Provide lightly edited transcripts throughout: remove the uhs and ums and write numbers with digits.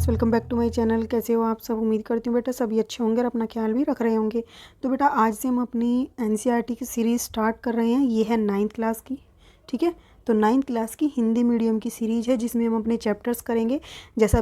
Friends, welcome back to my channel. कैसे हो आप सब? उम्मीद करती हूँ बेटा सभी अच्छे होंगे और अपना ख्याल भी रख रहे होंगे। तो बेटा आज से हम अपनी एनसीईआरटी की सीरीज़ स्टार्ट कर रहे हैं। ये है 9th क्लास की, ठीक है। तो 9th क्लास की हिंदी मीडियम की सीरीज़ है जिसमें हम अपने चैप्टर्स करेंगे। जैसा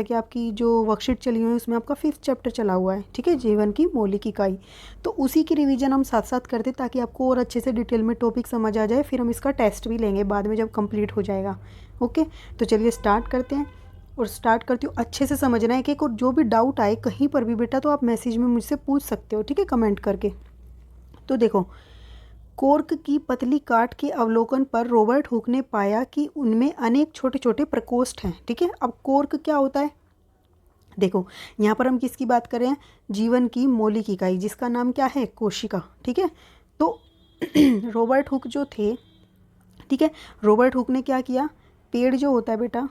कि आपकी जो वर्कशीट चली हुई है उसमें आपका 5th चैप्टर चला हुआ है, ठीक है, जीवन की मौलिक इकाई। तो उसी की रिवीजन हम साथ साथ करते ताकि आपको और अच्छे से डिटेल में टॉपिक समझ आ जाए। फिर हम इसका टेस्ट भी लेंगे बाद में जब कंप्लीट हो जाएगा। ओके, तो चलिए स्टार्ट करते हैं। और स्टार्ट करती हूँ, अच्छे से समझना है कि और जो भी डाउट आए कहीं पर भी बेटा तो आप मैसेज में मुझसे पूछ सकते हो, ठीक है, कमेंट करके। तो देखो, कॉर्क की पतली काट के अवलोकन पर रॉबर्ट हुक ने पाया कि उनमें अनेक छोटे छोटे प्रकोष्ठ हैं, ठीक है। अब कॉर्क क्या होता है? देखो, यहाँ पर हम किसकी बात कर रहे हैं? जीवन की मौलिक इकाई, जिसका नाम क्या है? कोशिका, ठीक है। तो रॉबर्ट हुक जो थे, ठीक है, रॉबर्ट हुक ने क्या किया? पेड़ जो होता है बेटा,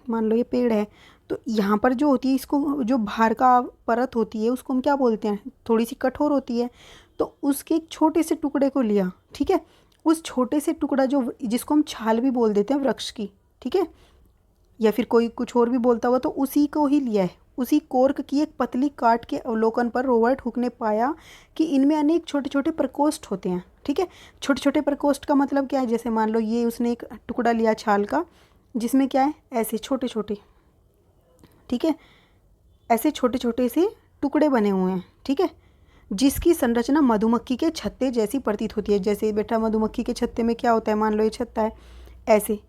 मान लो ये पेड़ है, तो यहाँ पर जो होती है, इसको जो बाहर का परत होती है उसको हम क्या बोलते हैं? थोड़ी सी कठोर होती है। तो उसके एक छोटे से टुकड़े को लिया, ठीक है। उस छोटे से टुकड़ा जो, जिसको हम छाल भी बोल देते हैं वृक्ष की, ठीक है, या फिर कोई कुछ और भी बोलता हुआ, तो उसी को ही लिया है। उसी कॉर्क की एक पतली काट के अवलोकन पर रॉबर्ट हुक ने पाया कि इनमें अनेक छोटे छोटे प्रकोष्ठ होते हैं, ठीक है। छोटे छोटे प्रकोष्ठ का मतलब क्या है? जैसे मान लो ये उसने एक टुकड़ा लिया छाल का, जिसमें क्या है? ऐसे छोटे छोटे, ठीक है, ऐसे छोटे छोटे से टुकड़े बने हुए हैं, ठीक है, जिसकी संरचना मधुमक्खी के छत्ते जैसी प्रतीत होती है। जैसे बेटा मधुमक्खी के छत्ते में क्या होता है? मान लो ये छत्ता है, ऐसे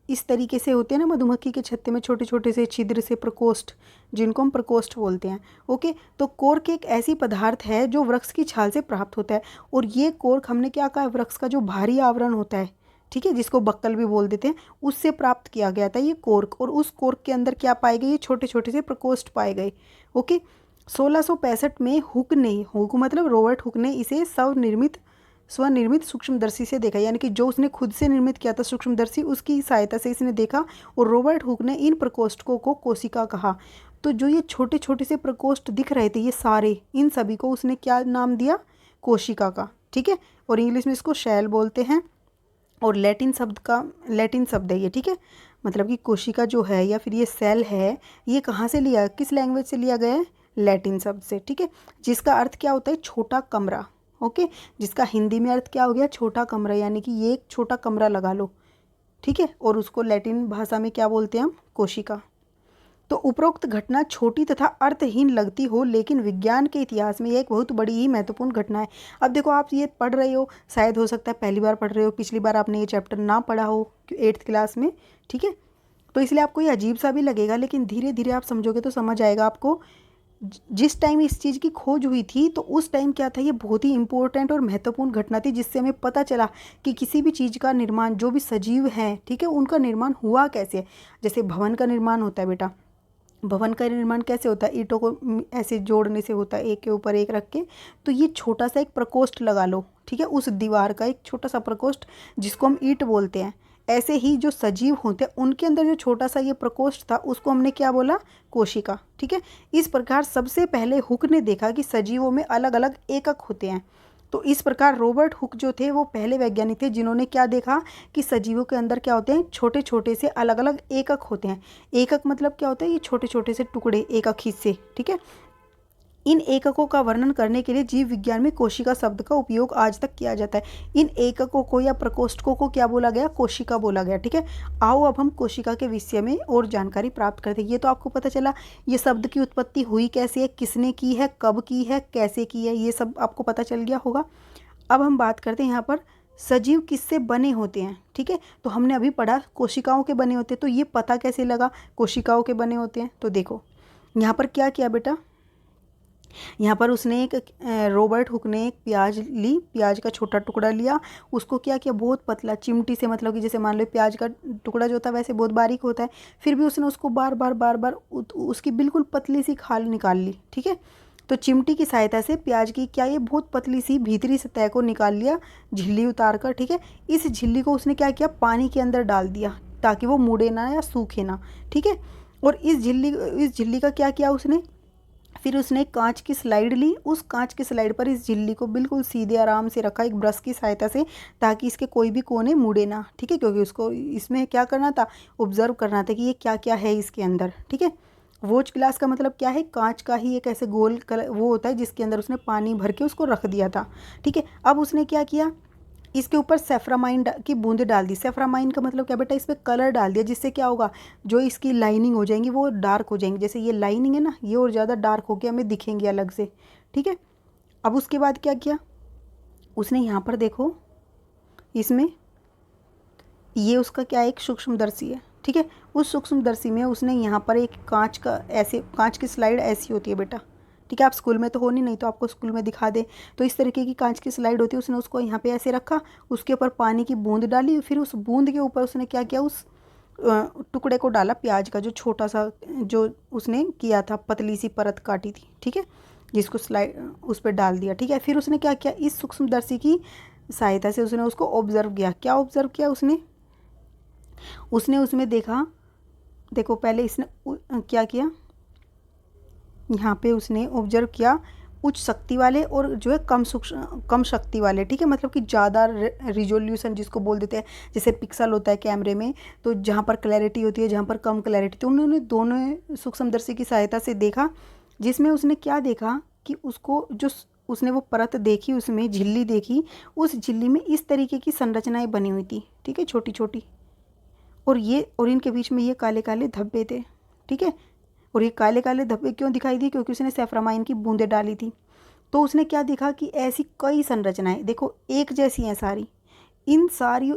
इस तरीके से होते हैं ना मधुमक्खी के छत्ते में छोटे छोटे से छिद्र से प्रकोष्ठ, जिनको हम प्रकोष्ठ बोलते हैं। ओके, तो कॉर्क एक ऐसी पदार्थ है जो वृक्ष की छाल से प्राप्त होता है। और ये कॉर्क हमने क्या कहा? वृक्ष का जो भारी आवरण होता है, ठीक है, जिसको बक्कल भी बोल देते हैं, उससे प्राप्त किया गया था ये कॉर्क। और उस कॉर्क के अंदर क्या पाए गए? ये छोटे छोटे से प्रकोष्ठ पाए गए। ओके, 1665 में हुक मतलब रॉबर्ट हुक ने इसे स्वनिर्मित सूक्ष्मदर्शी से देखा, यानी कि जो उसने खुद से निर्मित किया था सूक्ष्मदर्शी, उसकी सहायता से इसने देखा। और रॉबर्ट हुक ने इन प्रकोष्ठों को कोशिका कहा। तो जो ये छोटे छोटे से प्रकोष्ठ दिख रहे थे ये सारे, इन सभी को उसने क्या नाम दिया? कोशिका का, ठीक है। और इंग्लिश में इसको शैल बोलते हैं। और लैटिन शब्द है ये, ठीक है। मतलब कि कोशिका जो है या फिर ये सेल है, ये कहाँ से लिया, किस लैंग्वेज से लिया गया है? लैटिन शब्द से, ठीक है। जिसका अर्थ क्या होता है? छोटा कमरा। ओके, जिसका हिंदी में अर्थ क्या हो गया? छोटा कमरा, यानी कि ये एक छोटा कमरा लगा लो, ठीक है। और उसको लैटिन भाषा में क्या बोलते हैं हम? कोशिका। तो उपरोक्त घटना छोटी तथा अर्थहीन लगती हो, लेकिन विज्ञान के इतिहास में यह एक बहुत बड़ी ही महत्वपूर्ण घटना है। अब देखो, आप ये पढ़ रहे हो, शायद हो सकता है पहली बार पढ़ रहे हो, पिछली बार आपने ये चैप्टर ना पढ़ा हो 8th क्लास में, ठीक है। तो इसलिए आपको ये अजीब सा भी लगेगा, लेकिन धीरे धीरे आप समझोगे तो समझ आएगा आपको। जिस टाइम इस चीज़ की खोज हुई थी तो उस टाइम क्या था? ये बहुत ही इंपॉर्टेंट और महत्वपूर्ण घटना थी, जिससे हमें पता चला कि किसी भी चीज़ का निर्माण, जो भी सजीव हैं, ठीक है, उनका निर्माण हुआ कैसे है। जैसे भवन का निर्माण होता है बेटा, भवन का निर्माण कैसे होता है? ईंटों को ऐसे जोड़ने से होता है, एक के ऊपर एक रख के। तो ये छोटा सा एक प्रकोष्ठ लगा लो, ठीक है, उस दीवार का एक छोटा सा प्रकोष्ठ, जिसको हम ईंट बोलते हैं। ऐसे ही जो सजीव होते हैं उनके अंदर जो छोटा सा ये प्रकोष्ठ था, उसको हमने क्या बोला? कोशिका, ठीक है। इस प्रकार सबसे पहले हुक ने देखा कि सजीवों में अलग अलग एकक होते हैं। तो इस प्रकार रॉबर्ट हुक जो थे वो पहले वैज्ञानिक थे जिन्होंने क्या देखा कि सजीवों के अंदर क्या होते हैं? छोटे छोटे से अलग अलग एकक होते हैं। एकक मतलब क्या होता है? ये छोटे छोटे से टुकड़े, एकक हिस्से, ठीक है। इन एककों का वर्णन करने के लिए जीव विज्ञान में कोशिका शब्द का उपयोग आज तक किया जाता है। इन एककों को या प्रकोष्ठकों को क्या बोला गया? कोशिका बोला गया, ठीक है। आओ अब हम कोशिका के विषय में और जानकारी प्राप्त करते हैं। ये तो आपको पता चला ये शब्द की उत्पत्ति हुई कैसे है, किसने की है, कब की है, कैसे की है, ये सब आपको पता चल गया होगा। अब हम बात करते हैं यहाँ पर सजीव किससे बने होते हैं, ठीक है। तो हमने अभी पढ़ा कोशिकाओं के बने होते हैं, तो ये पता कैसे लगा कोशिकाओं के बने होते हैं? तो देखो, यहाँ पर क्या किया बेटा, यहाँ पर उसने एक रॉबर्ट हुक ने एक प्याज ली, प्याज का छोटा टुकड़ा लिया, उसको क्या किया? बहुत पतला चिमटी से, मतलब कि जैसे मान लो प्याज का टुकड़ा जो होता है वैसे बहुत बारीक होता है, फिर भी उसने उसको बार बार उसकी बिल्कुल पतली सी खाल निकाल ली, ठीक है। तो चिमटी की सहायता से प्याज की क्या ये बहुत पतली सी भीतरी सतह को निकाल लिया, झिल्ली उतार कर, ठीक है। इस झिल्ली को उसने क्या किया? पानी के अंदर डाल दिया ताकि वो मुड़े ना या सूखे ना, ठीक है। और इस झिल्ली का क्या किया उसने? फिर उसने एक कांच की स्लाइड ली, उस कांच की स्लाइड पर इस झिल्ली को बिल्कुल सीधे आराम से रखा एक ब्रश की सहायता से, ताकि इसके कोई भी कोने मुड़े ना, ठीक है, क्योंकि उसको इसमें क्या करना था? ऑब्जर्व करना था कि ये क्या क्या है इसके अंदर, ठीक है। वॉच ग्लास का मतलब क्या है, कांच का ही एक ऐसे गोल कलर वो होता है जिसके अंदर उसने पानी भर के उसको रख दिया था। ठीक है, अब उसने क्या किया, इसके ऊपर सेफ्रामाइन की बूंदें डाल दी। सेफ्रामाइन का मतलब क्या बेटा, इस पर कलर डाल दिया, जिससे क्या होगा, जो इसकी लाइनिंग हो जाएंगी वो डार्क हो जाएंगी। जैसे ये लाइनिंग है ना, ये और ज़्यादा डार्क होकर हमें दिखेंगी अलग से। ठीक है, अब उसके बाद क्या किया उसने, यहाँ पर देखो इसमें ये उसका क्या है, एक सूक्ष्मदर्शी है। ठीक है, उस सूक्ष्मदर्शी में उसने यहाँ पर एक कांच का, ऐसे कांच की स्लाइड ऐसी होती है बेटा। ठीक है, आप स्कूल में तो हो नहीं तो आपको स्कूल में दिखा दे, तो इस तरीके की कांच की स्लाइड होती है। उसने उसको यहाँ पे ऐसे रखा, उसके ऊपर पानी की बूंद डाली, फिर उस बूंद के ऊपर उसने क्या किया, उस टुकड़े को डाला प्याज का, जो छोटा सा जो उसने किया था, पतली सी परत काटी थी। ठीक है, जिसको स्लाइड उस पर डाल दिया। ठीक है, फिर उसने क्या किया, इस सूक्ष्मदर्शी की सहायता से उसने उसको ऑब्जर्व किया। क्या ऑब्जर्व किया उसने उसमें देखा, देखो पहले इसने क्या किया, यहाँ पे उसने ऑब्जर्व किया उच्च शक्ति वाले और जो है कम शक्ति वाले। ठीक है, मतलब कि ज़्यादा रिजोल्यूशन जिसको बोल देते हैं, जैसे पिक्सल होता है कैमरे में, तो जहाँ पर क्लैरिटी होती है, जहाँ पर कम क्लैरिटी, तो उन्होंने दोनों सूक्ष्मदर्शी की सहायता से देखा, जिसमें उसने क्या देखा कि उसको जो उसने वो परत देखी, उसमें झिल्ली देखी, उस झिल्ली में इस तरीके की संरचनाएं बनी हुई थी। ठीक है, छोटी छोटी, और इनके बीच में ये काले काले धब्बे थे। ठीक है, और ये काले काले धब्बे क्यों दिखाई दिए, क्योंकि उसने सेफ्रामाइन की बूंदें डाली थी। तो उसने क्या देखा कि ऐसी कई संरचनाएं, देखो एक जैसी हैं सारी, इन सारी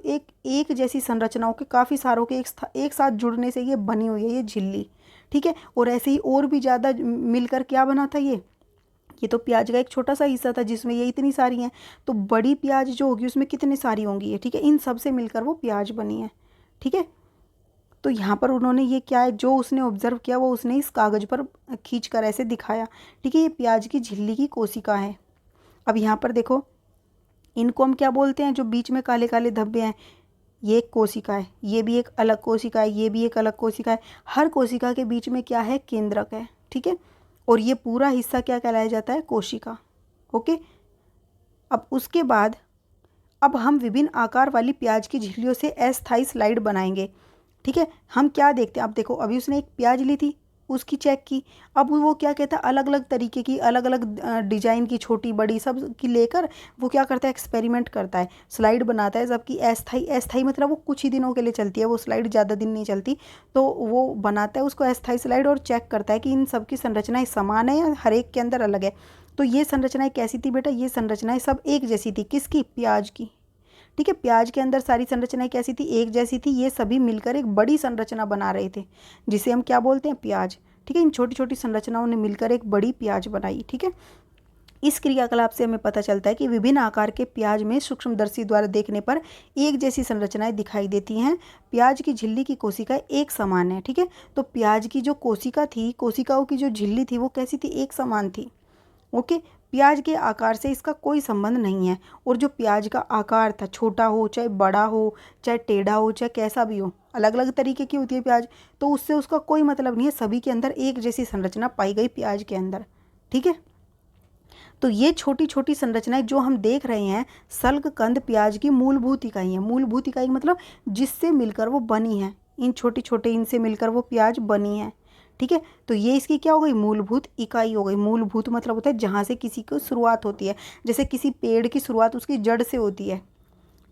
एक जैसी संरचनाओं के काफ़ी सारों के एक साथ जुड़ने से ये बनी हुई है ये झिल्ली। ठीक है, और ऐसे ही और भी ज़्यादा मिलकर क्या बना था ये तो प्याज का एक छोटा सा हिस्सा था जिसमें ये इतनी सारी हैं, तो बड़ी प्याज जो होगी उसमें कितनी सारी होंगी ये। ठीक है, इन सब से मिलकर वो प्याज बनी है। ठीक है, तो यहाँ पर उन्होंने ये क्या है, जो उसने ऑब्जर्व किया वो उसने इस कागज़ पर खींच कर ऐसे दिखाया। ठीक है, ये प्याज की झिल्ली की कोशिका है। अब यहाँ पर देखो, इनको हम क्या बोलते हैं, जो बीच में काले काले धब्बे हैं, ये एक कोशिका है, ये भी एक अलग कोशिका है, ये भी एक अलग कोशिका है। हर कोशिका के बीच में क्या है, केंद्रक है। ठीक है, और ये पूरा हिस्सा क्या कहलाया जाता है, कोशिका। ओके, अब उसके बाद अब हम विभिन्न आकार वाली प्याज की झिल्लियों से अस्थायी स्लाइड बनाएंगे। ठीक है, हम क्या देखते हैं, अब देखो अभी उसने एक प्याज ली थी, उसकी चेक की, अब वो क्या कहता है, अलग अलग तरीके की, अलग अलग डिजाइन की, छोटी बड़ी सब की लेकर वो क्या करता है, एक्सपेरिमेंट करता है, स्लाइड बनाता है। जबकि अस्थाई, अस्थाई मतलब वो कुछ ही दिनों के लिए चलती है, वो स्लाइड ज़्यादा दिन नहीं चलती, तो वो बनाता है उसको अस्थाई स्लाइड और चेक करता है कि इन सब की संरचनाएं समान है या हर एक के अंदर अलग है। तो ये संरचनाएं कैसी थी बेटा, ये संरचनाएं सब एक जैसी थी, किसकी, प्याज की। ठीक है, प्याज के अंदर सारी संरचनाएं कैसी थी, एक जैसी थी, ये सभी मिलकर एक बड़ी संरचना बना रहे थे, जिसे हम क्या बोलते हैं, प्याज। ठीक है, इन छोटी छोटी संरचनाओं ने मिलकर एक बड़ी प्याज बनाई। ठीक है, इस क्रियाकलाप से हमें पता चलता है कि विभिन्न आकार के प्याज में सूक्ष्मदर्शी द्वारा देखने पर एक जैसी संरचनाएं दिखाई देती हैं। प्याज की झिल्ली की कोशिका एक समान है। ठीक है, तो प्याज की जो कोशिका थी, कोशिकाओं की जो झिल्ली थी वो कैसी थी, एक समान थी। ओके, प्याज के आकार से इसका कोई संबंध नहीं है, और जो प्याज का आकार था, छोटा हो चाहे बड़ा हो, चाहे टेढ़ा हो, चाहे कैसा भी हो, अलग अलग तरीके की होती है प्याज, तो उससे उसका कोई मतलब नहीं है, सभी के अंदर एक जैसी संरचना पाई गई प्याज के अंदर। ठीक है, तो ये छोटी छोटी संरचनाएं जो हम देख रहे हैं, सल्क कंद प्याज की मूलभूत इकाई है। मूलभूत इकाई मतलब जिससे मिलकर वो बनी है, इन छोटे छोटे इनसे मिलकर वो प्याज बनी है। ठीक है, तो ये इसकी क्या हो गई, मूलभूत इकाई हो गई। मूलभूत मतलब होता है जहाँ से किसी को शुरुआत होती है, जैसे किसी पेड़ की शुरुआत उसकी जड़ से होती है।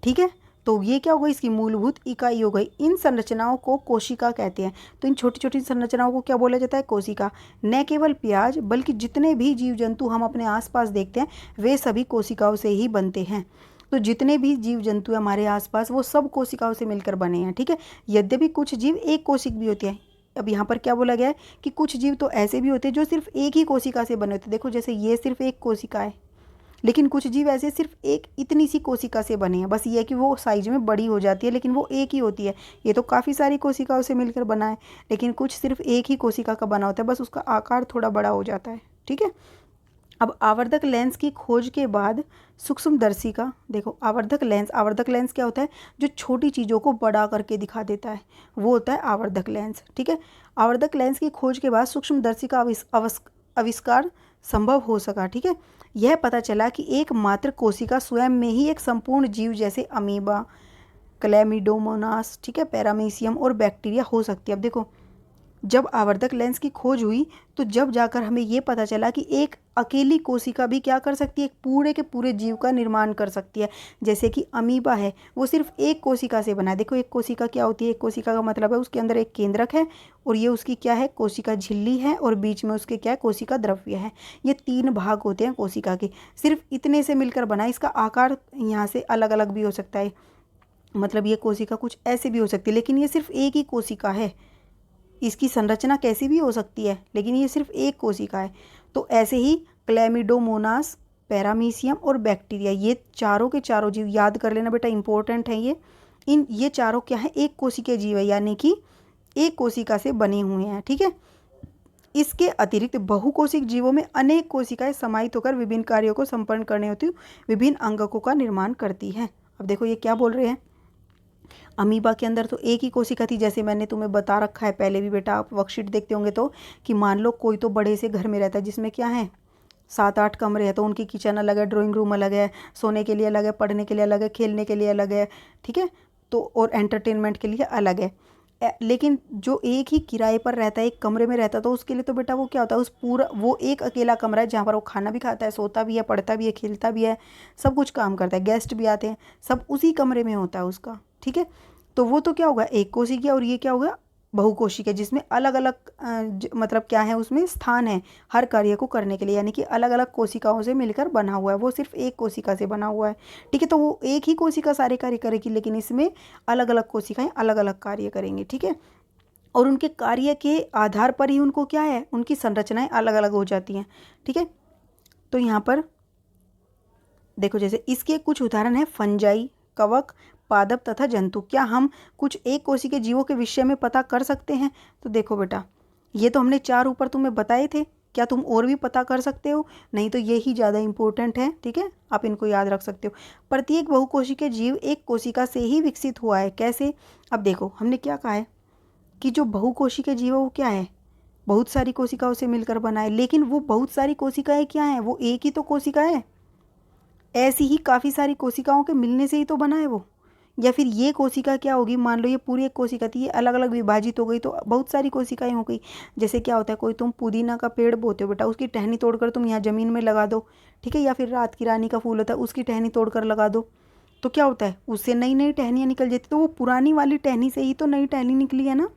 ठीक है, तो ये क्या हो गई, इसकी मूलभूत इकाई हो गई। इन संरचनाओं को कोशिका कहते हैं। तो इन छोटी छोटी संरचनाओं को क्या बोला जाता है, कोशिका। न केवल प्याज बल्कि जितने भी जीव जंतु हम अपने आसपास देखते हैं वे सभी कोशिकाओं से ही बनते हैं। तो जितने भी जीव जंतु हैं हमारे आसपास वो सब कोशिकाओं से मिलकर बने हैं। ठीक है, यद्यपि कुछ जीव एक कोशिक भी होते हैं। अब यहाँ पर क्या बोला गया है कि कुछ जीव तो ऐसे भी होते हैं जो सिर्फ एक ही कोशिका से बने होते हैं। देखो जैसे ये सिर्फ एक कोशिका है, लेकिन कुछ जीव ऐसे सिर्फ एक इतनी सी कोशिका से बने हैं, बस ये है कि वो साइज में बड़ी हो जाती है लेकिन वो एक ही होती है। ये तो काफ़ी सारी कोशिकाओं से मिलकर बना है, लेकिन कुछ सिर्फ एक ही कोशिका का बना होता है, बस उसका आकार थोड़ा बड़ा हो जाता है। ठीक है, अब आवर्धक लेंस की खोज के बाद सूक्ष्मदर्शी का, देखो आवर्धक लेंस क्या होता है, जो छोटी चीज़ों को बड़ा करके दिखा देता है, वो होता है आवर्धक लेंस। ठीक है, आवर्धक लेंस की खोज के बाद सूक्ष्मदर्शी का आविष्कार संभव हो सका। ठीक है, यह पता चला कि एकमात्र कोशिका स्वयं में ही एक संपूर्ण जीव जैसे अमीबा, क्लैमिडोमोनास, ठीक है, पैरामीशियम और बैक्टीरिया हो सकती है। अब देखो जब आवर्धक लेंस की खोज हुई तो जब जाकर हमें ये पता चला कि एक अकेली कोशिका भी क्या कर सकती है, एक पूरे के पूरे जीव का निर्माण कर सकती है। जैसे कि अमीबा है, वो सिर्फ एक कोशिका से बना है। देखो एक कोशिका क्या होती है, एक कोशिका का मतलब है उसके अंदर एक केंद्रक है और ये उसकी क्या है, कोशिका झिल्ली है, और बीच में उसके क्या है, कोशिका द्रव्य है। ये 3 भाग होते हैं कोशिका के, सिर्फ इतने से मिलकर बना है। इसका आकार यहाँ से अलग अलग भी हो सकता है, मतलब ये कोशिका कुछ ऐसे भी हो सकती है, लेकिन ये सिर्फ एक ही कोशिका है। इसकी संरचना कैसी भी हो सकती है, लेकिन ये सिर्फ एक कोशिका है। तो ऐसे ही क्लैमिडोमोनास, पैरामीशियम और बैक्टीरिया, ये चारों के चारों जीव याद कर लेना बेटा, इंपॉर्टेंट है ये चारों क्या है, एक कोशिकीय जीव है, यानी कि एक कोशिका से बने हुए हैं। ठीक है। इसके अतिरिक्त बहुकोशिक जीवों में अनेक कोशिकाएं समाहित होकर विभिन्न कार्यों को संपन्न करने हेतु विभिन्न अंगकों का निर्माण करती हैं। अब देखो ये क्या बोल रहे हैं, अमीबा के अंदर तो एक ही कोशिका थी, जैसे मैंने तुम्हें बता रखा है पहले भी बेटा, आप वर्कशीट देखते होंगे तो, कि मान लो कोई तो बड़े से घर में रहता है जिसमें क्या है 7-8 कमरे हैं, तो उनकी किचन अलग है, ड्राइंग रूम अलग है, सोने के लिए अलग है, पढ़ने के लिए अलग है, खेलने के लिए अलग है। ठीक है। तो और एंटरटेनमेंट के लिए अलग है। लेकिन जो एक ही किराए पर रहता है, एक कमरे में रहता है, तो उसके लिए तो बेटा वो क्या होता है, उस पूरा वो एक अकेला कमरा है जहाँ पर वो खाना भी खाता है, सोता भी है, पढ़ता भी है, खेलता भी है, सब कुछ काम करता है, गेस्ट भी आते हैं, सब उसी कमरे में होता है उसका। ठीक है। तो वो तो क्या होगा, एक कोशिकीय, और ये क्या होगा, बहुकोशिकीय, जिसमें अलग अलग मतलब क्या है, उसमें स्थान है हर कार्य को करने के लिए, यानी कि अलग अलग कोशिकाओं से मिलकर बना हुआ है, वो सिर्फ एक कोशिका से बना हुआ है। ठीक है। तो वो एक ही कोशिका सारे कार्य करेगी, लेकिन इसमें अलग अलग कोशिकाएं अलग अलग कार्य करेंगी। ठीक है। और उनके कार्य के आधार पर ही उनको क्या है, उनकी संरचनाएं अलग अलग हो जाती हैं। ठीक है। तो यहाँ पर देखो, जैसे इसके कुछ उदाहरण है, फंजाई, कवक, पादप तथा जंतु। क्या हम कुछ एक कोशिकीय जीवों के विषय में पता कर सकते हैं? तो देखो बेटा, ये तो हमने 4 ऊपर तुम्हें बताए थे, क्या तुम और भी पता कर सकते हो? नहीं तो यही ज़्यादा इंपॉर्टेंट है। ठीक है, आप इनको याद रख सकते हो। प्रत्येक बहुकोशिकीय जीव एक कोशिका से ही विकसित हुआ है। कैसे? अब देखो, हमने क्या कहा है कि जो बहुकोशिकीय जीव है वो क्या है, बहुत सारी कोशिकाओं से मिलकर बना है, लेकिन वो बहुत सारी कोशिकाएं क्या हैं, वो एक ही तो कोशिका है। ऐसी ही काफ़ी सारी कोशिकाओं के मिलने से ही तो बना है वो। या फिर ये कोशिका क्या होगी, मान लो ये पूरी एक कोशिका थी, ये अलग अलग विभाजित हो गई तो बहुत सारी कोशिकाएं हो गई। जैसे क्या होता है, कोई तुम पुदीना का पेड़ बोते हो बेटा, उसकी टहनी तोड़कर तुम यहाँ ज़मीन में लगा दो। ठीक है। या फिर रात की रानी का फूल होता है, उसकी टहनी तोड़कर लगा दो, तो क्या होता है, उससे नई नई टहनियाँ निकल जाती। तो वो पुरानी वाली टहनी से ही तो नई टहनी निकली है ना।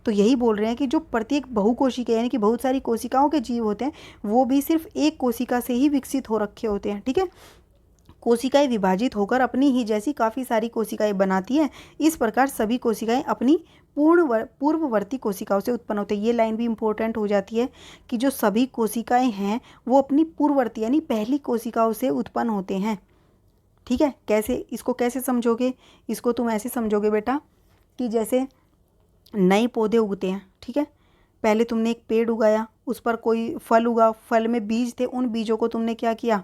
तो यही बोल रहे हैं कि जो प्रत्येक बहुकोशिका यानी कि बहुत सारी कोशिकाओं के जीव होते हैं, वो भी सिर्फ एक कोशिका से ही विकसित हो रखे होते हैं। ठीक है। कोशिकाएं विभाजित होकर अपनी ही जैसी काफ़ी सारी कोशिकाएं बनाती हैं। इस प्रकार सभी कोशिकाएं अपनी पूर्ववर्ती कोशिकाओं से उत्पन्न होते हैं। ये लाइन भी इंपॉर्टेंट हो जाती है कि जो सभी कोशिकाएं हैं वो अपनी पूर्ववर्ती यानी पहली कोशिकाओं से उत्पन्न होते हैं। ठीक है। कैसे, इसको कैसे समझोगे? इसको तुम ऐसे समझोगे बेटा कि जैसे नए पौधे उगते हैं। ठीक है। पहले तुमने एक पेड़ उगाया, उस पर कोई फल उगा, फल में बीज थे, उन बीजों को तुमने क्या किया,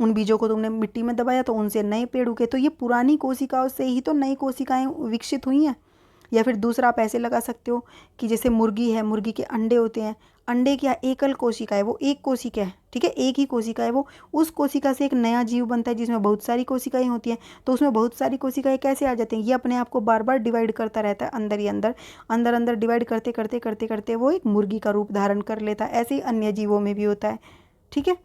उन बीजों को तुमने मिट्टी में दबाया तो उनसे नए पेड़ उगे। तो ये पुरानी कोशिकाओं से ही तो नई कोशिकाएं विकसित हुई हैं। या फिर दूसरा आप ऐसे लगा सकते हो कि जैसे मुर्गी है, मुर्गी के अंडे होते हैं, अंडे क्या एकल कोशिका है, वो एक कोशिका है। ठीक है, एक ही कोशिका है वो, उस कोशिका से एक नया जीव बनता है जिसमें बहुत सारी कोशिकाएं होती हैं। तो उसमें बहुत सारी कोशिकाएं कैसे आ जाती हैं, ये अपने आप को बार बार डिवाइड करता रहता है, अंदर ही अंदर अंदर अंदर डिवाइड करते करते करते करते वो एक मुर्गी का रूप धारण कर लेता है। ऐसे ही अन्य जीवों में भी होता है। ठीक है।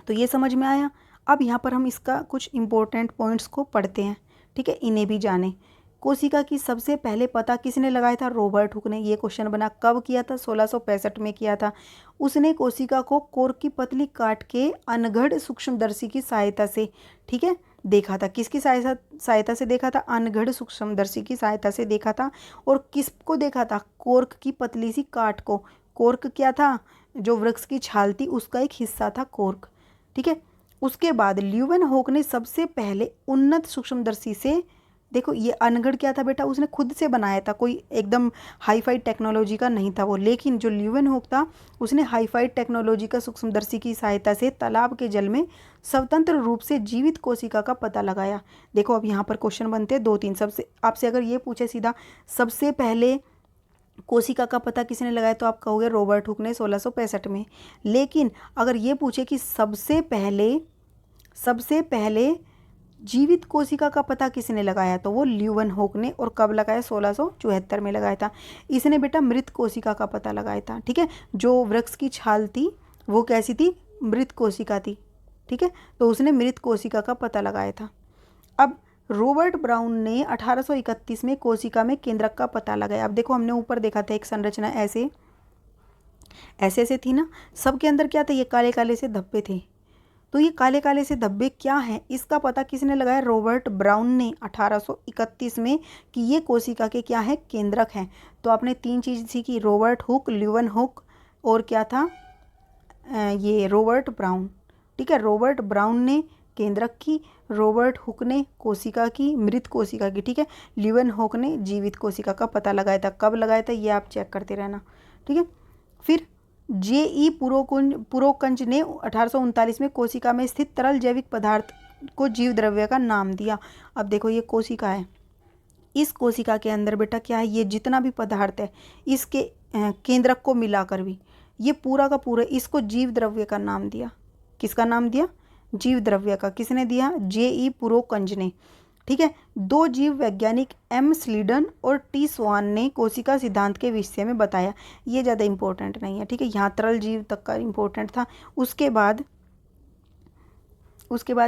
तो ये समझ में आया। अब यहाँ पर हम इसका कुछ इम्पोर्टेंट पॉइंट्स को पढ़ते हैं। ठीक है, इन्हें भी जानें। कोशिका की सबसे पहले पता किसने लगाया था? रॉबर्ट हुक ने। ये क्वेश्चन बना कब किया था? 1665 में किया था। उसने कोशिका को कोर्क की पतली काट के अनगढ़ सूक्ष्मदर्शी की सहायता से, ठीक है, देखा था। किसकी सहायता से देखा था? अनगढ़ सूक्ष्मदर्शी की सहायता से देखा था। और किसको देखा था? कोर्क की पतली सी काट को। कोर्क क्या था? जो वृक्ष की छाल थी उसका एक हिस्सा था कोर्क। ठीक है। उसके बाद ल्यूवेनहॉक ने सबसे पहले उन्नत सूक्ष्मदर्शी से, देखो ये अनगढ़ क्या था बेटा, उसने खुद से बनाया था, कोई एकदम हाईफाई टेक्नोलॉजी का नहीं था वो। लेकिन जो ल्यूवेनहॉक था उसने हाईफाई टेक्नोलॉजी का सूक्ष्मदर्शी की सहायता से तालाब के जल में स्वतंत्र रूप से जीवित कोशिका का पता लगाया। देखो अब यहाँ पर क्वेश्चन बनते हैं 2-3। सबसे आपसे अगर ये पूछे सीधा सबसे पहले कोशिका का पता किसने लगाया तो आप कहोगे रॉबर्ट हुक ने 1665 में। लेकिन अगर ये पूछे कि सबसे पहले जीवित कोशिका का पता किसने लगाया, तो वो ल्यूवेनहोक ने, और कब लगाया, 1674 में लगाया था। इसने बेटा मृत कोशिका का पता लगाया था। ठीक है, जो वृक्ष की छाल थी वो कैसी थी, मृत कोशिका थी। ठीक है, तो उसने मृत कोशिका का पता लगाया था। अब रॉबर्ट ब्राउन ने 1831 में कोशिका में केंद्रक का पता लगाया। अब देखो हमने ऊपर देखा था एक संरचना ऐसे ऐसे ऐसे थी ना, सबके अंदर क्या था, ये काले काले से धब्बे थे। तो ये काले काले से धब्बे क्या हैं, इसका पता किसने लगाया, रॉबर्ट ब्राउन ने 1831 में, कि ये कोशिका के क्या है, केंद्रक हैं। तो आपने तीन चीज़ सीखी, रॉबर्ट हुक, ल्यूवेनहुक, और क्या था, ये रॉबर्ट ब्राउन। ठीक है, रॉबर्ट ब्राउन ने केंद्रक की, रॉबर्ट हुक ने कोशिका की, मृत कोशिका की। ठीक है, ल्यूवेनहुक ने जीवित कोशिका का पता लगाया था। कब लगाया था ये आप चेक करते रहना। ठीक है, फिर जे.ई. पुरोकंज ने 1839 में कोशिका में स्थित तरल जैविक पदार्थ को जीव द्रव्य का नाम दिया। अब देखो ये कोशिका है, इस कोशिका के अंदर बेटा क्या है, ये जितना भी पदार्थ है इसके केंद्रक को मिलाकर भी ये पूरा का पूरा, इसको जीव द्रव्य का नाम दिया। किसका नाम दिया, जीव द्रव्य का। किसने दिया, जे.ई. पुरोकंज ने। ठीक है, दो जीव वैज्ञानिक एम स्लीडन और टी स्वान ने कोशिका सिद्धांत के विषय में बताया। ये ज़्यादा इंपॉर्टेंट नहीं है। ठीक है, यहाँ तरल जीव तक का इंपॉर्टेंट था। उसके बाद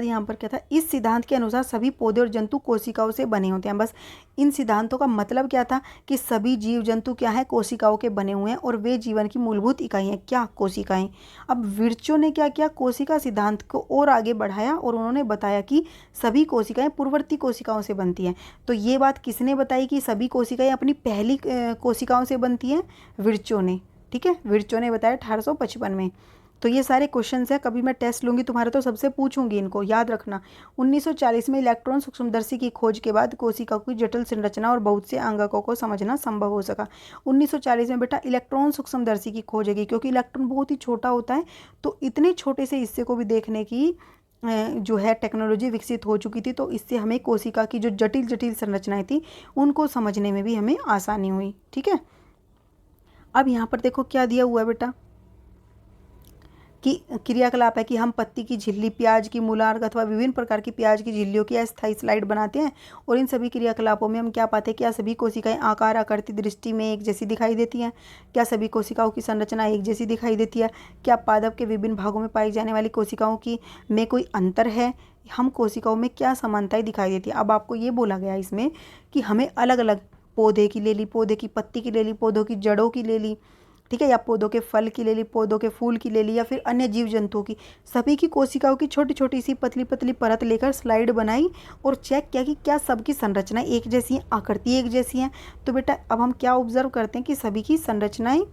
यहाँ पर क्या था, इस सिद्धांत के अनुसार सभी पौधे और जंतु कोशिकाओं से बने होते हैं। बस इन सिद्धांतों का मतलब क्या था, कि सभी जीव जंतु क्या है, कोशिकाओं के बने हुए हैं, और वे जीवन की मूलभूत इकाई हैं, क्या, कोशिकाएं। अब विर्चो ने क्या किया, कोशिका सिद्धांत को और आगे बढ़ाया, और उन्होंने बताया कि सभी कोशिकाएं पूर्ववर्ती कोशिकाओं से बनती हैं। तो ये बात किसने बताई कि सभी कोशिकाएं अपनी पहली कोशिकाओं से बनती हैं, विर्चो ने। ठीक है, विर्चो ने बताया 1855 में। तो ये सारे क्वेश्चंस हैं, कभी मैं टेस्ट लूँगी तुम्हारे तो सबसे पूछूंगी, इनको याद रखना। 1940 में इलेक्ट्रॉन सूक्ष्मदर्शी की खोज के बाद कोशिका की जटिल संरचना और बहुत से अंगकों को समझना संभव हो सका। 1940 में बेटा इलेक्ट्रॉन सूक्ष्मदर्शी की खोज होगी, क्योंकि इलेक्ट्रॉन बहुत ही छोटा होता है, तो इतने छोटे से हिस्से को भी देखने की जो है टेक्नोलॉजी विकसित हो चुकी थी। तो इससे हमें कोशिका की जो जटिल जटिल संरचनाएँ थी उनको समझने में भी हमें आसानी हुई। ठीक है, अब यहाँ पर देखो क्या दिया हुआ है बेटा, कि क्रियाकलाप है कि हम पत्ती की झिल्ली, प्याज की मूलार्क अथवा विभिन्न प्रकार की प्याज की झिल्लियों की अस्थायी स्लाइड बनाते हैं। और इन सभी क्रियाकलापों में हम क्या पाते हैं, क्या सभी कोशिकाएं आकार आकृति दृष्टि में एक जैसी दिखाई देती हैं, क्या सभी कोशिकाओं की संरचना एक जैसी दिखाई देती है, क्या पादप के विभिन्न भागों में पाई जाने वाली कोशिकाओं की में कोई अंतर है, हम कोशिकाओं में क्या समानताएं दिखाई देती है। अब आपको ये बोला गया इसमें कि हमें अलग अलग, पौधे की ले ली, पौधे की पत्ती की ले ली, पौधों की जड़ों की ले ली, ठीक है, या पौधों के फल की ले ली, पौधों के फूल की ले ली, या फिर अन्य जीव जंतुओं की, सभी की कोशिकाओं की छोटी छोटी सी पतली पतली परत लेकर स्लाइड बनाई और चेक किया कि क्या सबकी संरचनाएं एक जैसी हैं, आकृति एक जैसी हैं। तो बेटा अब हम क्या ऑब्जर्व करते हैं कि सभी की संरचनाएं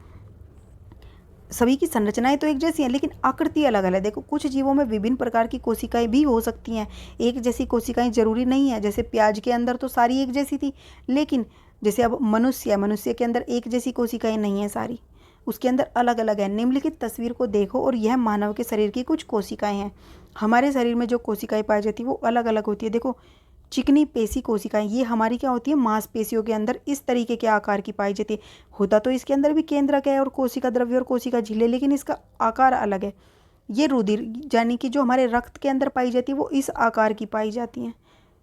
तो एक जैसी हैं, लेकिन आकृति अलग अलग है। देखो कुछ जीवों में विभिन्न प्रकार की कोशिकाएं भी हो सकती हैं, एक जैसी कोशिकाएं जरूरी नहीं है। जैसे प्याज के अंदर तो सारी एक जैसी थी, लेकिन जैसे अब मनुष्य के अंदर एक जैसी कोशिकाएं नहीं है सारी, उसके अंदर अलग अलग है। निम्नलिखित तस्वीर को देखो और यह मानव के शरीर की कुछ कोशिकाएं हैं। हमारे शरीर में जो कोशिकाएं पाई जाती है वो अलग अलग होती है। देखो चिकनी पेशी कोशिकाएं, ये हमारी क्या होती है, मांसपेशियों के अंदर इस तरीके के आकार की पाई जाती है। होता तो इसके अंदर भी केंद्रक है और कोशिका द्रव्य और कोशिका झिल्ली, लेकिन इसका आकार अलग है। ये रुधिर यानी कि जो हमारे रक्त के अंदर पाई जाती है वो इस आकार की पाई जाती हैं।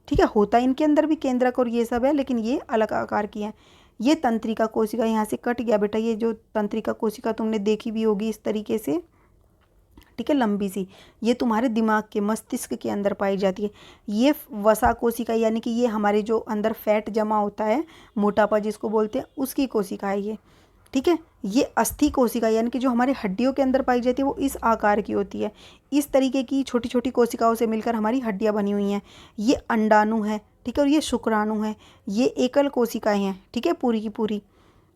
ठीक है, होता इनके अंदर भी केंद्रक और ये सब है, लेकिन ये अलग आकार की है। ये तंत्रिका कोशिका यहाँ से कट गया बेटा, ये जो तंत्रिका कोशिका तुमने देखी भी होगी इस तरीके से, ठीक है, लंबी सी, ये तुम्हारे दिमाग के मस्तिष्क के अंदर पाई जाती है। ये वसा कोशिका यानी कि ये हमारे जो अंदर फैट जमा होता है, मोटापा जिसको बोलते हैं, उसकी कोशिका है ये। ठीक है, ये अस्थि कोशिका यानी कि जो हमारे हड्डियों के अंदर पाई जाती है वो इस आकार की होती है। इस तरीके की छोटी छोटी कोशिकाओं से मिलकर हमारी हड्डियाँ बनी हुई हैं। ये अंडाणु है, ठीक है, और ये शुक्राणु है। ये एकल कोशिकाएं हैं, ठीक है, पूरी की पूरी।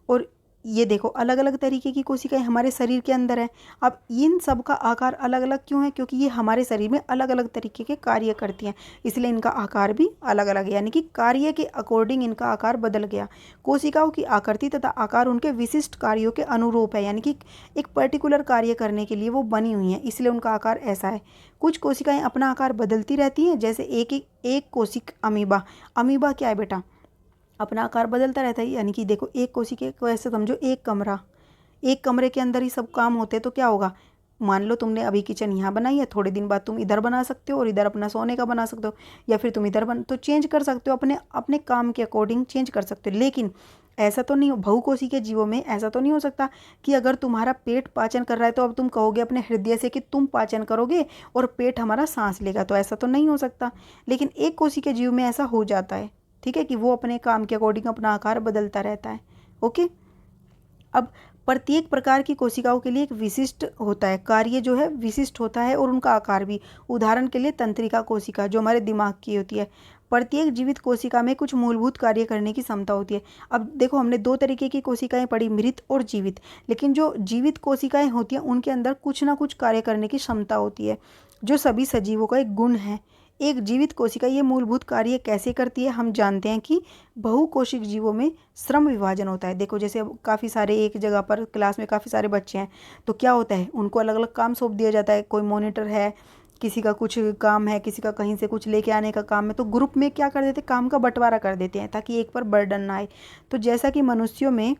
और ये देखो अलग अलग तरीके की कोशिकाएं हमारे शरीर के अंदर है। अब इन सब का आकार अलग अलग क्यों है, क्योंकि ये हमारे शरीर में अलग अलग तरीके के कार्य करती हैं, इसलिए इनका आकार भी अलग अलग है, यानी कि कार्य के अकॉर्डिंग इनका आकार बदल गया। कोशिकाओं की आकृति तथा आकार उनके विशिष्ट कार्यों के अनुरूप है, यानी कि एक पर्टिकुलर कार्य करने के लिए वो बनी हुई हैं, इसलिए उनका आकार ऐसा है। कुछ कोशिकाएँ अपना आकार बदलती रहती हैं, जैसे एक कोशिक अमीबा। अमीबा क्या है बेटा, अपना आकार बदलता रहता है। यानी कि देखो एक कोशिका को ऐसे समझो, एक कमरे के अंदर ही सब काम होते हैं, तो क्या होगा, मान लो तुमने अभी किचन यहाँ बनाई है, थोड़े दिन बाद तुम इधर बना सकते हो और इधर अपना सोने का बना सकते हो, या फिर तुम इधर तो चेंज कर सकते हो, अपने अपने काम के अकॉर्डिंग चेंज कर सकते हो। लेकिन ऐसा तो नहीं हो, बहुकोशिकीय जीवों में ऐसा तो नहीं हो सकता कि अगर तुम्हारा पेट पाचन कर रहा है तो अब तुम कहोगे अपने हृदय से कि तुम पाचन करोगे और पेट हमारा सांस लेगा, तो ऐसा तो नहीं हो सकता। लेकिन एक कोशिकीय जीव में ऐसा हो जाता है, ठीक है, कि वो अपने काम के अकॉर्डिंग अपना आकार बदलता रहता है। ओके, अब प्रत्येक प्रकार की कोशिकाओं के लिए एक विशिष्ट होता है, कार्य जो है विशिष्ट होता है और उनका आकार भी। उदाहरण के लिए तंत्रिका कोशिका जो हमारे दिमाग की होती है, प्रत्येक जीवित कोशिका में कुछ मूलभूत कार्य करने की क्षमता होती है। अब देखो, हमने दो तरीके की कोशिकाएं पढ़ी, मृत और जीवित, लेकिन जो जीवित कोशिकाएं होती हैं उनके अंदर कुछ ना कुछ कार्य करने की क्षमता होती है, जो सभी सजीवों का एक गुण है। एक जीवित कोशिका ये मूलभूत कार्य कैसे करती है, हम जानते हैं कि बहुकोशिक जीवों में श्रम विभाजन होता है। देखो, जैसे अब काफ़ी सारे एक जगह पर क्लास में काफ़ी सारे बच्चे हैं, तो क्या होता है, उनको अलग अलग काम सौंप दिया जाता है। कोई मॉनिटर है, किसी का कुछ काम है, किसी का कहीं से कुछ लेके आने का काम है, तो ग्रुप में क्या कर देते हैं, काम का बंटवारा कर देते हैं ताकि एक पर बर्डन ना आए। तो जैसा कि मनुष्यों में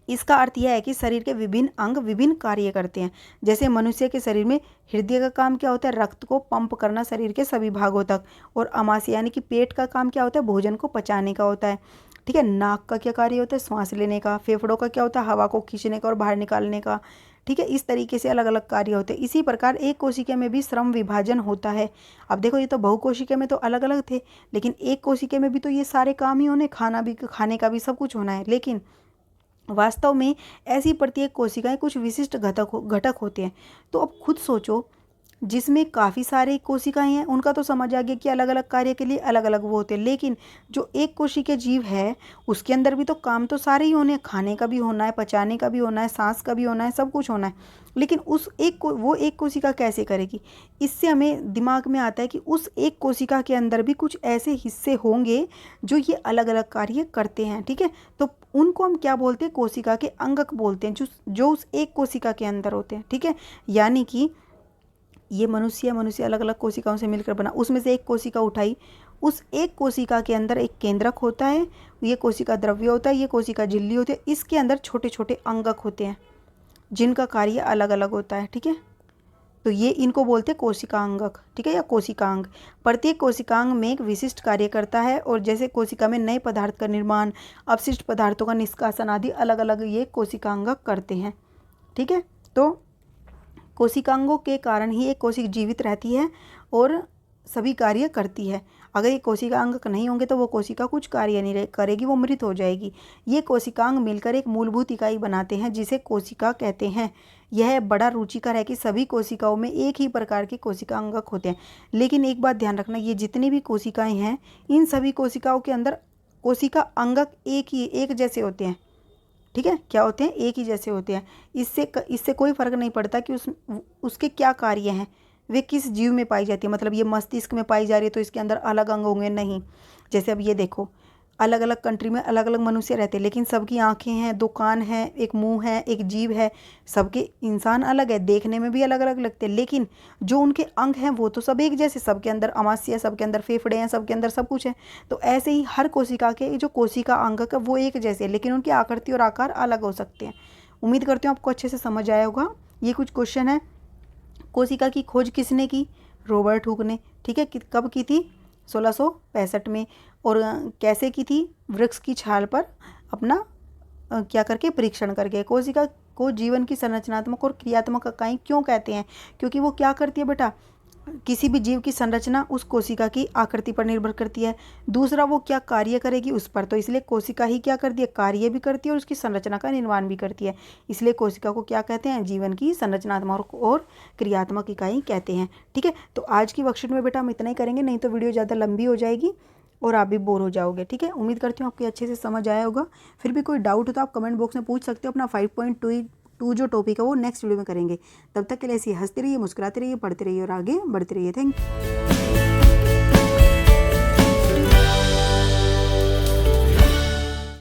इसका अर्थ यह है कि शरीर के विभिन्न अंग विभिन्न कार्य करते हैं। जैसे मनुष्य के शरीर में हृदय का काम क्या होता है, रक्त को पंप करना शरीर के सभी भागों तक, और आमाशय यानी कि पेट का काम क्या होता है, भोजन को पचाने का होता है। ठीक है, नाक का क्या कार्य होता है, श्वास लेने का। फेफड़ों का क्या होता है, हवा को खींचने का और बाहर निकालने का। ठीक है, इस तरीके से अलग अलग कार्य होते हैं। इसी प्रकार एक कोशिका में भी श्रम विभाजन होता है। अब देखो, ये तो बहुकोशिका में तो अलग अलग थे, लेकिन एक कोशिका में भी तो ये सारे काम ही होने, खाने का भी सब कुछ होना है। लेकिन वास्तव में ऐसी प्रत्येक कोशिकाएं कुछ विशिष्ट घटक होते हैं। तो अब खुद सोचो, जिसमें काफ़ी सारे कोशिकाएं हैं उनका तो समझ आ गया कि अलग अलग कार्य के लिए अलग अलग वो होते हैं, लेकिन जो एक कोशिकीय जीव है उसके अंदर भी तो काम तो सारे ही होने हैं, खाने का भी होना है, पचाने का भी होना है, सांस का भी होना है, सब कुछ होना है। लेकिन वो एक कोशिका कैसे करेगी, इससे हमें दिमाग में आता है कि उस एक कोशिका के अंदर भी कुछ ऐसे हिस्से होंगे जो ये अलग अलग कार्य करते हैं। ठीक है, तो उनको हम क्या बोलते हैं, कोशिका के अंगक बोलते हैं, जो उस एक कोशिका के अंदर होते हैं। ठीक है, यानी कि ये मनुष्य अलग अलग कोशिकाओं से मिलकर बना, उसमें से एक कोशिका उठाई, उस एक कोशिका के अंदर एक केंद्रक होता है, ये कोशिका द्रव्य होता है, ये कोशिका झिल्ली होती है, इसके अंदर छोटे छोटे अंगक होते हैं जिनका कार्य अलग अलग होता है। ठीक है, तो ये इनको बोलते हैं कोशिकांगक। ठीक है, या कोशिकांग। प्रत्येक कोशिकांग में एक विशिष्ट कार्य करता है, और जैसे कोशिका में नए पदार्थ का निर्माण, अपशिष्ट पदार्थों का निष्कासन आदि अलग अलग ये कोशिकांगक करते हैं। ठीक है, तो कोशिकांगों के कारण ही एक कोशिका जीवित रहती है और सभी कार्य करती है। अगर ये कोशिकांग नहीं होंगे तो वो कोशिका कुछ कार्य नहीं करेगी, वो मृत हो जाएगी। ये कोशिकांग मिलकर एक मूलभूत इकाई बनाते हैं जिसे कोशिका कहते हैं। यह बड़ा रुचिकर है कि सभी कोशिकाओं में एक ही प्रकार के कोशिकांगक होते हैं। लेकिन एक बात ध्यान रखना, ये जितनी भी कोशिकाएं हैं इन सभी कोशिकाओं के अंदर कोशिका अंगक एक जैसे होते हैं। ठीक है, क्या होते हैं, एक ही जैसे होते हैं। इससे कोई फर्क नहीं पड़ता कि उसके क्या कार्य हैं, वे किस जीव में पाई जाती है। मतलब ये मस्तिष्क में पाई जा रही है तो इसके अंदर अलग अंग होंगे, नहीं। जैसे अब ये देखो, अलग अलग कंट्री में अलग अलग मनुष्य रहते हैं, लेकिन सबकी आंखें हैं, दो कान हैं, एक मुंह है, एक जीभ है, सबके इंसान अलग है, देखने में भी अलग अलग लगते हैं, लेकिन जो उनके अंग हैं वो तो सब एक जैसे, सबके अंदर आमाशय है, सबके अंदर फेफड़े हैं, सबके अंदर सब कुछ है। तो ऐसे ही हर कोशिका के जो कोशिका अंग है वो एक जैसे, लेकिन उनकी आकृति और आकार अलग हो सकते हैं। उम्मीद करती हूँ आपको अच्छे से समझ आया होगा। ये कुछ क्वेश्चन है। कोशिका की खोज किसने की, रॉबर्ट हुक ने। ठीक है, कब की थी, 1665 में। और कैसे की थी, वृक्ष की छाल पर अपना क्या करके, परीक्षण करके। कोशिका को जीवन की संरचनात्मक और क्रियात्मक इकाई क्यों कहते हैं, क्योंकि वो क्या करती है बेटा, किसी भी जीव की संरचना उस कोशिका की आकृति पर निर्भर करती है। दूसरा, वो क्या कार्य करेगी उस पर, तो इसलिए कोशिका ही क्या करती है, कार्य भी करती है और उसकी संरचना का निर्माण भी करती है। इसलिए कोशिका को क्या कहते हैं, जीवन की संरचनात्मक और क्रियात्मक इकाई कहते हैं। ठीक है, तो आज की वर्कशीट में बेटा हम इतना ही करेंगे, नहीं तो वीडियो ज़्यादा लंबी हो जाएगी और आप भी बोर हो जाओगे। ठीक है, उम्मीद करती हूँ आपको अच्छे से समझ आया होगा। फिर भी कोई डाउट हो तो आप कमेंट बॉक्स में पूछ सकते हो। अपना 5.2 जो टॉपिक है वो नेक्स्ट वीडियो में करेंगे। तब तक के लिए ऐसे हंसते रहिए, मुस्कुराते रहिए, पढ़ते रहिए और आगे बढ़ते रहिए। Thank you.